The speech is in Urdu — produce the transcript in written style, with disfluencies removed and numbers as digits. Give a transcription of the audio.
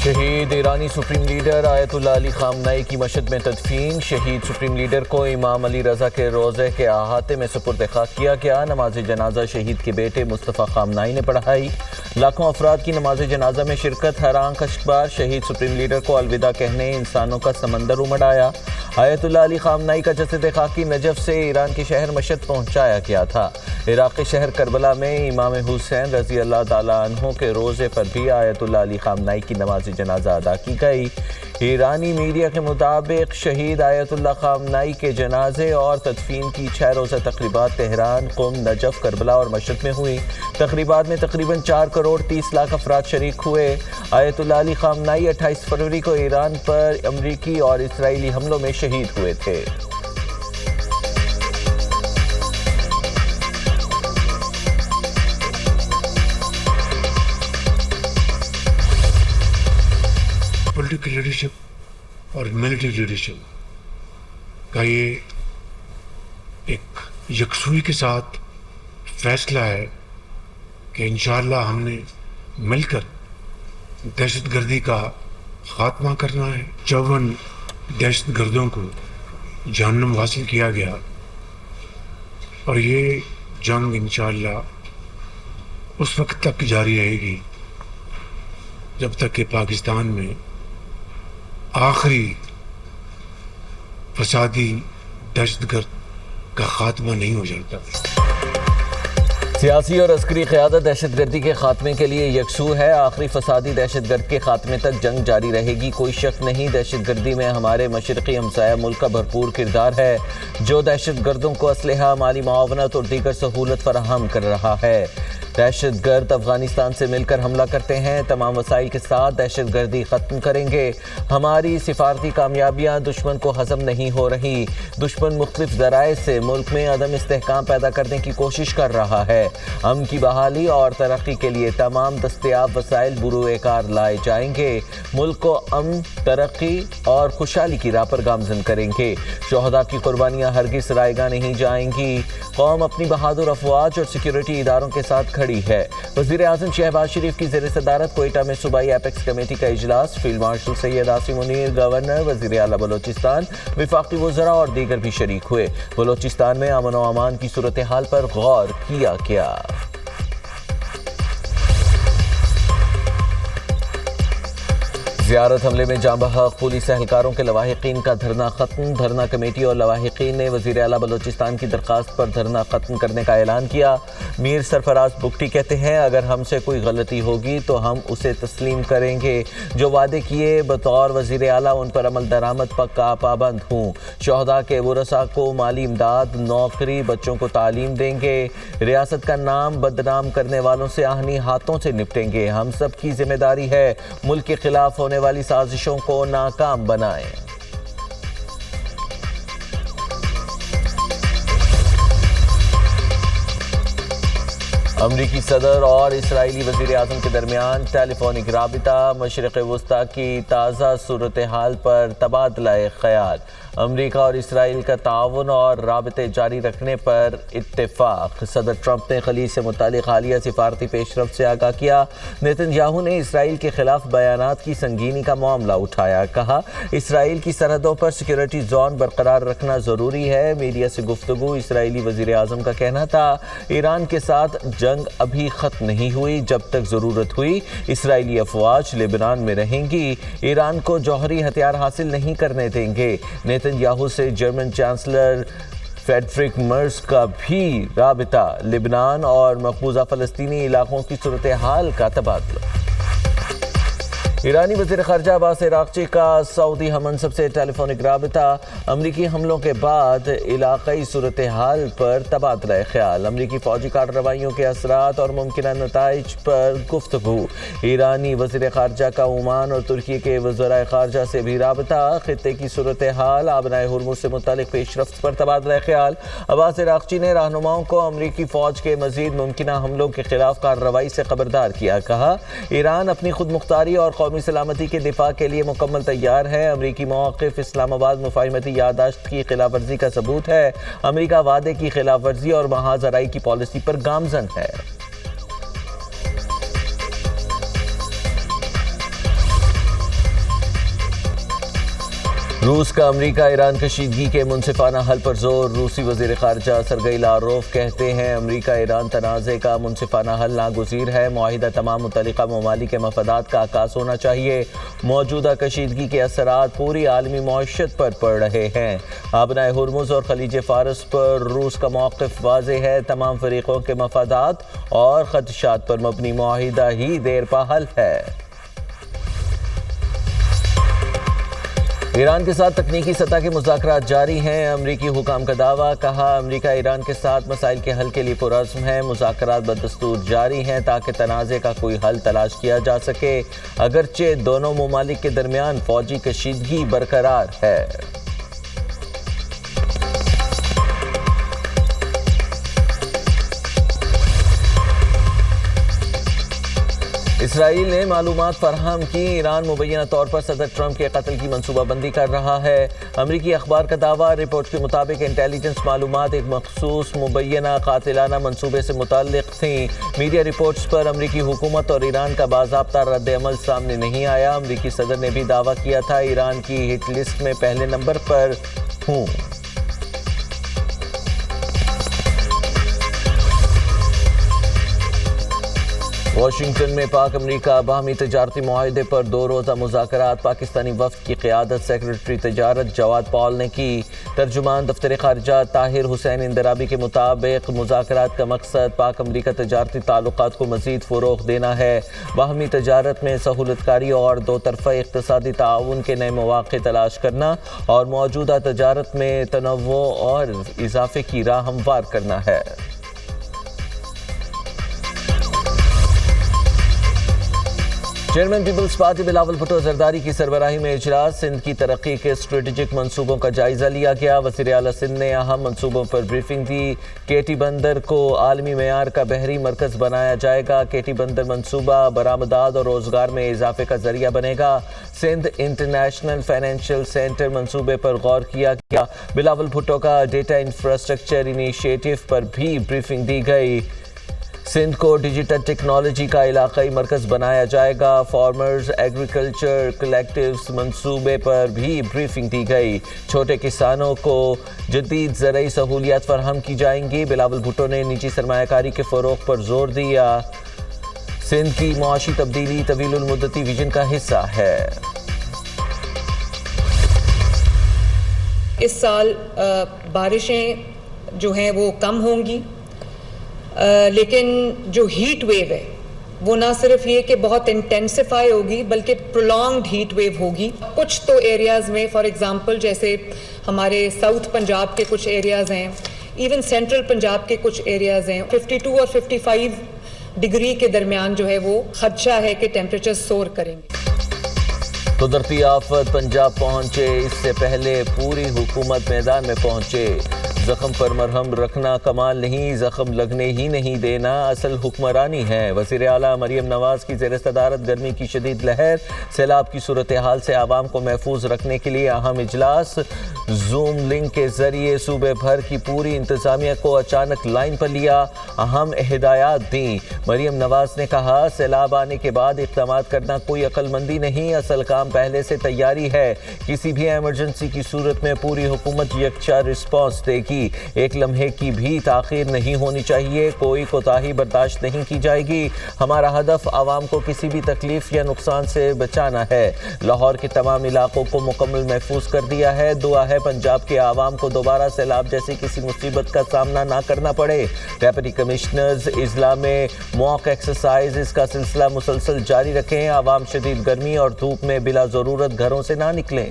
شہید ایرانی سپریم لیڈر آیت اللہ علی خامنائی کی مشہد میں تدفین۔ شہید سپریم لیڈر کو امام علی رضا کے روضے کے احاطے میں سپرد خاک کیا گیا۔ نماز جنازہ شہید کے بیٹے مصطفیٰ خامنائی نے پڑھائی۔ لاکھوں افراد کی نماز جنازہ میں شرکت۔ حیران کشتکار شہید سپریم لیڈر کو الوداع کہنے انسانوں کا سمندر امڑ آیا۔ آیت اللہ علی خامنائی کا جسد خاکی نجف سے ایران کے شہر مشہد پہنچایا گیا تھا۔ عراق کے شہر کربلا میں امام حسین رضی اللہ تعالیٰ عنہ کے روضے پر بھی آیت اللہ علی خامنائی کی نماز جنازہ ادا کی گئی۔ ایرانی میڈیا کے مطابق شہید آیت اللہ خامنائی کے جنازے اور تدفین کی 6 روزہ تقریبات تہران، قم، نجف، کربلا اور مشہد میں ہوئی۔ تقریبات میں تقریباً 4 کروڑ 30 لاکھ افراد شریک ہوئے۔ آیت اللہ علی خامنائی 28 فروری کو ایران پر امریکی اور اسرائیلی حملوں میں شہید ہوئے تھے۔ پولیٹیکل لیڈرشپ اور ملٹری لیڈرشپ کا یہ ایک یکسوئی کے ساتھ فیصلہ ہے کہ انشاءاللہ ہم نے مل کر دہشت گردی کا خاتمہ کرنا ہے۔ 54 دہشت گردوں کو جہنم حاصل کیا گیا اور یہ جنگ انشاءاللہ اس وقت تک جاری رہے گی جب تک کہ پاکستان میں آخری فسادی دہشت گرد کا خاتمہ نہیں ہو جاتا۔ سیاسی اور عسکری قیادت دہشت گردی کے خاتمے کے لیے یکسو ہے۔ آخری فسادی دہشت گرد کے خاتمے تک جنگ جاری رہے گی۔ کوئی شک نہیں، دہشت گردی میں ہمارے مشرقی ہمسایہ ملک کا بھرپور کردار ہے، جو دہشت گردوں کو اسلحہ، مالی معاونت اور دیگر سہولت فراہم کر رہا ہے۔ دہشت گرد افغانستان سے مل کر حملہ کرتے ہیں، تمام وسائل کے ساتھ دہشت گردی ختم کریں گے۔ ہماری سفارتی کامیابیاں دشمن کو ہضم نہیں ہو رہی۔ دشمن مختلف ذرائع سے ملک میں عدم استحکام پیدا کرنے کی کوشش کر رہا ہے۔ امن کی بحالی اور ترقی کے لیے تمام دستیاب وسائل بروئے کار لائے جائیں گے۔ ملک کو امن، ترقی اور خوشحالی کی راہ پر گامزن کریں گے۔ شہداء کی قربانیاں ہرگز رائیگاں نہیں جائیں گی۔ قوم اپنی بہادر افواج اور سیکیورٹی اداروں کے ساتھ کھڑی ہے۔ وزیر اعظم شہباز شریف کی زیر صدارت کوئٹہ میں صوبائی ایپیکس کمیٹی کا اجلاس۔ Field marshal Syed Asim Munir, governor, وزیر اعلیٰ بلوچستان، وفاقی وزراء اور دیگر بھی شریک ہوئے۔ بلوچستان میں امن و امان کی صورتحال پر غور کیا گیا۔ زیارت حملے میں جاں بحق پولیس اہلکاروں کے لواحقین کا دھرنا ختم۔ دھرنا کمیٹی اور لواحقین نے وزیر اعلیٰ بلوچستان کی درخواست پر دھرنا ختم کرنے کا اعلان کیا۔ میر سرفراز بگٹی کہتے ہیں، اگر ہم سے کوئی غلطی ہوگی تو ہم اسے تسلیم کریں گے۔ جو وعدے کیے بطور وزیر اعلیٰ ان پر عمل درآمد پکا پابند ہوں۔ شہداء کے ورثاء کو مالی امداد، نوکری، بچوں کو تعلیم دیں گے۔ ریاست کا نام بدنام کرنے والوں سے آہنی ہاتھوں سے نپٹیں گے۔ ہم سب کی ذمہ داری ہے ملک کے خلاف ہونے والی سازشوں کو ناکام بنائیں۔ امریکی صدر اور اسرائیلی وزیر اعظم کے درمیان ٹیلی فونک رابطہ۔ مشرق وسطیٰ کی تازہ صورتحال پر تبادلہ خیال۔ امریکہ اور اسرائیل کا تعاون اور رابطے جاری رکھنے پر اتفاق۔ صدر ٹرمپ نے خلیج سے متعلق حالیہ سفارتی پیش رفت سے آگاہ کیا۔ نیتن یاہو نے اسرائیل کے خلاف بیانات کی سنگینی کا معاملہ اٹھایا۔ کہا، اسرائیل کی سرحدوں پر سیکیورٹی زون برقرار رکھنا ضروری ہے۔ میڈیا سے گفتگو۔ اسرائیلی وزیر اعظم کا کہنا تھا، ایران کے ساتھ جنگ ابھی ختم نہیں ہوئی۔ جب تک ضرورت ہوئی اسرائیلی افواج لبنان میں رہیں گی۔ ایران کو جوہری ہتھیار حاصل نہیں کرنے دیں گے۔ نیتن یاہو سے جرمن چانسلر فریڈرک مرز کا بھی رابطہ۔ لبنان اور مقبوضہ فلسطینی علاقوں کی صورتحال کا تبادلہ۔ ایرانی وزیر خارجہ عباس عراقچی کا سعودی ہم منصب سے ٹیلی فونک رابطہ۔ امریکی حملوں کے بعد علاقائی صورتحال پر تبادلہ خیال۔ امریکی فوجی کارروائیوں کے اثرات اور ممکنہ نتائج پر گفتگو۔ ایرانی وزیر خارجہ کا عمان اور ترکی کے وزرائے خارجہ سے بھی رابطہ۔ خطے کی صورتحال، آبنائے ہرمز سے متعلق پیش رفت پر تبادلہ خیال۔ عباس عراقچی نے رہنماؤں کو امریکی فوج کے مزید ممکنہ حملوں کے خلاف کارروائی سے خبردار کیا۔ کہا، ایران اپنی خود مختاری اور قومی سلامتی کے دفاع کے لیے مکمل تیار ہے۔ امریکی موقف اسلام آباد مفاہمتی یادداشت کی خلاف ورزی کا ثبوت ہے۔ امریکہ وعدے کی خلاف ورزی اور محاذ آرائی کی پالیسی پر گامزن ہے۔ روس کا امریکہ ایران کشیدگی کے منصفانہ حل پر زور. روسی وزیر خارجہ سرگئی لاروف کہتے ہیں امریکہ ایران تنازع کا منصفانہ حل ناگزیر ہے. معاہدہ تمام متعلقہ ممالک کے مفادات کا عکاس ہونا چاہیے. موجودہ کشیدگی کے اثرات پوری عالمی معیشت پر پڑ رہے ہیں. آبنائے ہرمز اور خلیج فارس پر روس کا موقف واضح ہے. تمام فریقوں کے مفادات اور خدشات پر مبنی معاہدہ ہی دیر پا حل ہے. ایران کے ساتھ تکنیکی سطح کے مذاکرات جاری ہیں. امریکی حکام کا دعویٰ. کہا امریکہ ایران کے ساتھ مسائل کے حل کے لیے پرعزم ہے. مذاکرات بدستور جاری ہیں تاکہ تنازع کا کوئی حل تلاش کیا جا سکے. اگرچہ دونوں ممالک کے درمیان فوجی کشیدگی برقرار ہے. اسرائیل نے معلومات فراہم کی. ایران مبینہ طور پر صدر ٹرمپ کے قتل کی منصوبہ بندی کر رہا ہے. امریکی اخبار کا دعویٰ. رپورٹ کے مطابق انٹیلیجنس معلومات ایک مخصوص مبینہ قاتلانہ منصوبے سے متعلق تھیں. میڈیا رپورٹس پر امریکی حکومت اور ایران کا باضابطہ رد عمل سامنے نہیں آیا. امریکی صدر نے بھی دعویٰ کیا تھا ایران کی ہٹ لسٹ میں پہلے نمبر پر ہوں. واشنگٹن میں پاک امریکہ باہمی تجارتی معاہدے پر 2 روزہ مذاکرات. پاکستانی وفد کی قیادت سیکرٹری تجارت جواد پال نے کی. ترجمان دفتر خارجہ طاہر حسین اندرابی کے مطابق مذاکرات کا مقصد پاک امریکہ تجارتی تعلقات کو مزید فروغ دینا ہے. باہمی تجارت میں سہولت کاری اور 2 طرفہ اقتصادی تعاون کے نئے مواقع تلاش کرنا اور موجودہ تجارت میں تنوع اور اضافے کی راہ ہموار کرنا ہے. چیئرمین پیپلز پارٹی بلاول بھٹو زرداری کی سربراہی میں اجلاس. سندھ کی ترقی کے اسٹریٹجک منصوبوں کا جائزہ لیا گیا. وزیر اعلیٰ سندھ نے اہم منصوبوں پر بریفنگ دی. کیٹی بندر کو عالمی معیار کا بحری مرکز بنایا جائے گا. کیٹی بندر منصوبہ برآمدات اور روزگار میں اضافے کا ذریعہ بنے گا. سندھ انٹرنیشنل فائنینشیل سینٹر منصوبے پر غور کیا گیا. بلاول بھٹو کا ڈیٹا انفراسٹرکچر انیشیٹو پر بھی بریفنگ دی گئی. سندھ کو ڈیجیٹل ٹیکنالوجی کا علاقائی مرکز بنایا جائے گا. فارمرز ایگریکلچر کلیکٹیوز منصوبے پر بھی بریفنگ دی گئی. چھوٹے کسانوں کو جدید زرعی سہولیات فراہم کی جائیں گی. بلاول بھٹو نے نجی سرمایہ کاری کے فروغ پر زور دیا. سندھ کی معاشی تبدیلی طویل المدتی ویژن کا حصہ ہے. اس سال بارشیں جو ہیں وہ کم ہوں گی، لیکن جو ہیٹ ویو ہے وہ نہ صرف یہ کہ بہت انٹینسیفائی ہوگی بلکہ پرولونگڈ ہیٹ ویو ہوگی. کچھ تو ایریاز میں فار ایگزامپل جیسے ہمارے ساؤتھ پنجاب کے کچھ ایریاز ہیں، ایون سینٹرل پنجاب کے کچھ ایریاز ہیں، 52 اور 55 ڈگری کے درمیان جو ہے وہ خدشہ ہے کہ ٹیمپریچر سور کریں گے. قدرتی آفت پنجاب پہنچے. اس سے پہلے پوری حکومت میدان میں پہنچے. زخم پر مرہم رکھنا کمال نہیں، زخم لگنے ہی نہیں دینا اصل حکمرانی ہے. وزیر اعلیٰ مریم نواز کی زیر صدارت گرمی کی شدید لہر. سیلاب کی صورتحال سے عوام کو محفوظ رکھنے کے لیے اہم اجلاس. زوم لنک کے ذریعے صوبے بھر کی پوری انتظامیہ کو اچانک لائن پر لیا. اہم ہدایات دیں. مریم نواز نے کہا سیلاب آنے کے بعد اقدامات کرنا کوئی عقل مندی نہیں، اصل کام پہلے سے تیاری ہے. کسی بھی ایمرجنسی کی صورت میں پوری حکومت یکجا رسپانس دے گی. ایک لمحے کی بھی تاخیر نہیں ہونی چاہیے. کوئی کوتاہی برداشت نہیں کی جائے گی. ہمارا ہدف عوام کو کسی بھی تکلیف یا نقصان سے بچانا ہے. لاہور کے تمام علاقوں کو مکمل محفوظ کر دیا ہے. دعا ہے پنجاب کے عوام کو دوبارہ سیلاب جیسی کسی مصیبت کا سامنا نہ کرنا پڑے. ڈیپٹی کمشنرز اضلاع میں موک ایکسرسائز کا سلسلہ مسلسل جاری رکھیں. عوام شدید گرمی اور دھوپ میں بلا ضرورت گھروں سے نہ نکلیں.